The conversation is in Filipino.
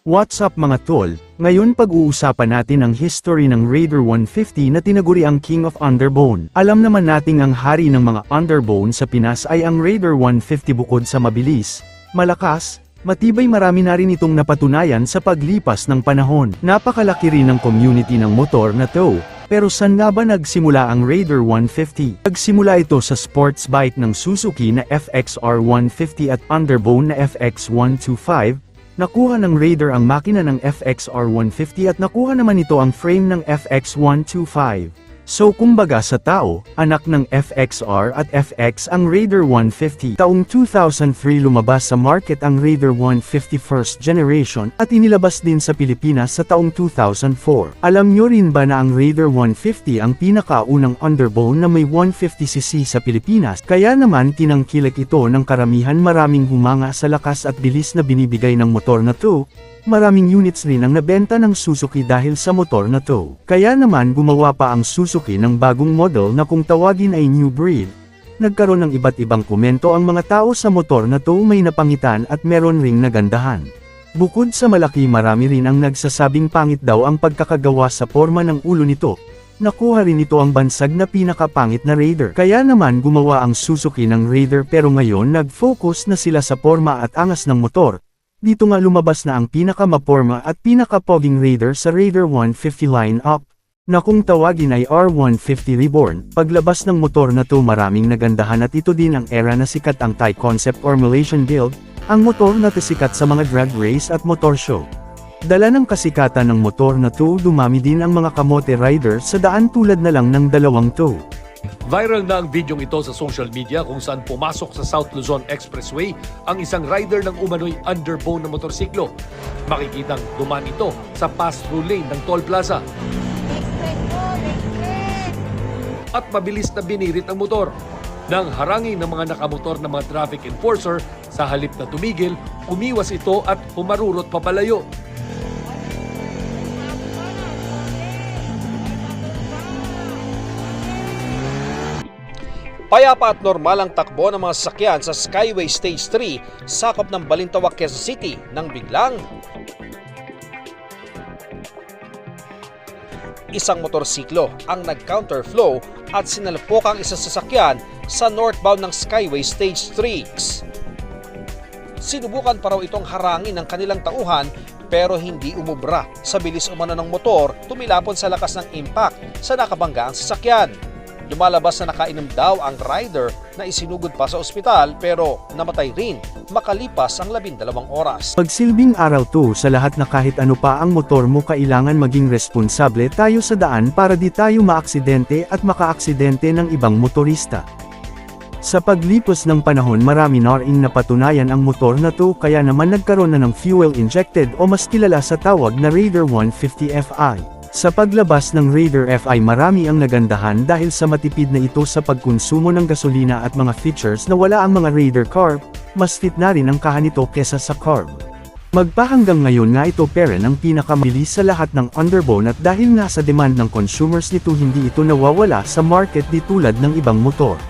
What's up mga tol? Ngayon pag-uusapan natin ang history ng Raider 150 na tinaguri ang King of Underbone. Alam naman nating ang hari ng mga Underbone sa Pinas ay ang Raider 150 bukod sa mabilis, malakas, matibay marami na rin itong napatunayan sa paglipas ng panahon. Napakalaki rin ng community ng motor na to. Pero saan nga ba nagsimula ang Raider 150? Nagsimula ito sa sports bike ng Suzuki na FXR 150 at Underbone na FX 125, nakuha ng Raider ang makina ng FXR 150 at nakuha naman ito ang frame ng FX 125. So kumbaga sa tao, anak ng FXR at FX ang Raider 150. Taong 2003 lumabas sa market ang Raider 150 first generation at inilabas din sa Pilipinas sa taong 2004. Alam nyo rin ba na ang Raider 150 ang pinakaunang underbone na may 150cc sa Pilipinas? Kaya naman tinangkilik ito ng karamihan, maraming humanga sa lakas at bilis na binibigay ng motor na to. Maraming units rin ang nabenta ng Suzuki dahil sa motor na to. Kaya naman gumawa pa ang Suzuki ng bagong model na kung tawagin ay new breed. Nagkaroon ng iba't ibang komento ang mga tao sa motor na to, may napangitan at meron ring nagandahan. Bukod sa malaki, marami rin ang nagsasabing pangit daw ang pagkakagawa sa forma ng ulo nito. Nakuha rin ito ang bansag na pinakapangit na Raider. Kaya naman gumawa ang Suzuki ng Raider, pero ngayon nag-focus na sila sa forma at angas ng motor. Dito nga lumabas na ang pinakamaporma at pinakapoging Raider sa Raider 150 line-up, na kung tawagin ay R150 Reborn. Paglabas ng motor na to, maraming nagandahan at ito din ang era na sikat ang Thai concept or Malaysian build, ang motor na sikat sa mga drag race at motor show. Dala ng kasikatan ng motor na to, dumami din ang mga kamote rider sa daan tulad na lang ng dalawang to. Viral na ang videong ito sa social media kung saan pumasok sa South Luzon Expressway ang isang rider ng umano'y underbone na motorsiklo. Makikitang dumaan ito sa pass-through lane ng toll plaza. At mabilis na binirit ang motor. Nang harangin ng mga nakamotor na mga traffic enforcer, sa halip na tumigil, umiwas ito at humarurot papalayo. Payapa at normal ang takbo ng mga sasakyan sa Skyway Stage 3, sakop ng Balintawak, Quezon City, nang biglang isang motorsiklo ang nag-counterflow at sinalpok ang isang sasakyan sa northbound ng Skyway Stage 3. Sinubukan pa raw itong harangin ng kanilang tauhan pero hindi umubra. Sa bilis umano ng motor, tumilapon sa lakas ng impact sa nakabangga ang sasakyan. Lumalabas na nakainom daw ang rider na isinugod pa sa ospital pero namatay rin makalipas ang 12 oras. Pagsilbing aral to sa lahat na kahit ano pa ang motor mo, kailangan maging responsable tayo sa daan para di tayo maaksidente at makaaksidente ng ibang motorista. Sa paglipas ng panahon, marami na ring napatunayan ang motor na to, kaya naman nagkaroon na ng fuel injected o mas kilala sa tawag na Raider 150 Fi. Sa paglabas ng Raider Fi, marami ang nagandahan dahil sa matipid na ito sa pagkonsumo ng gasolina at mga features na wala ang mga Raider Carb, mas fit na rin ang kaha nito kesa sa Carb. Magpahanggang ngayon nga ito peren ang pinakamabilis sa lahat ng underbone at dahil nga sa demand ng consumers nito, hindi ito nawawala sa market di tulad ng ibang motor.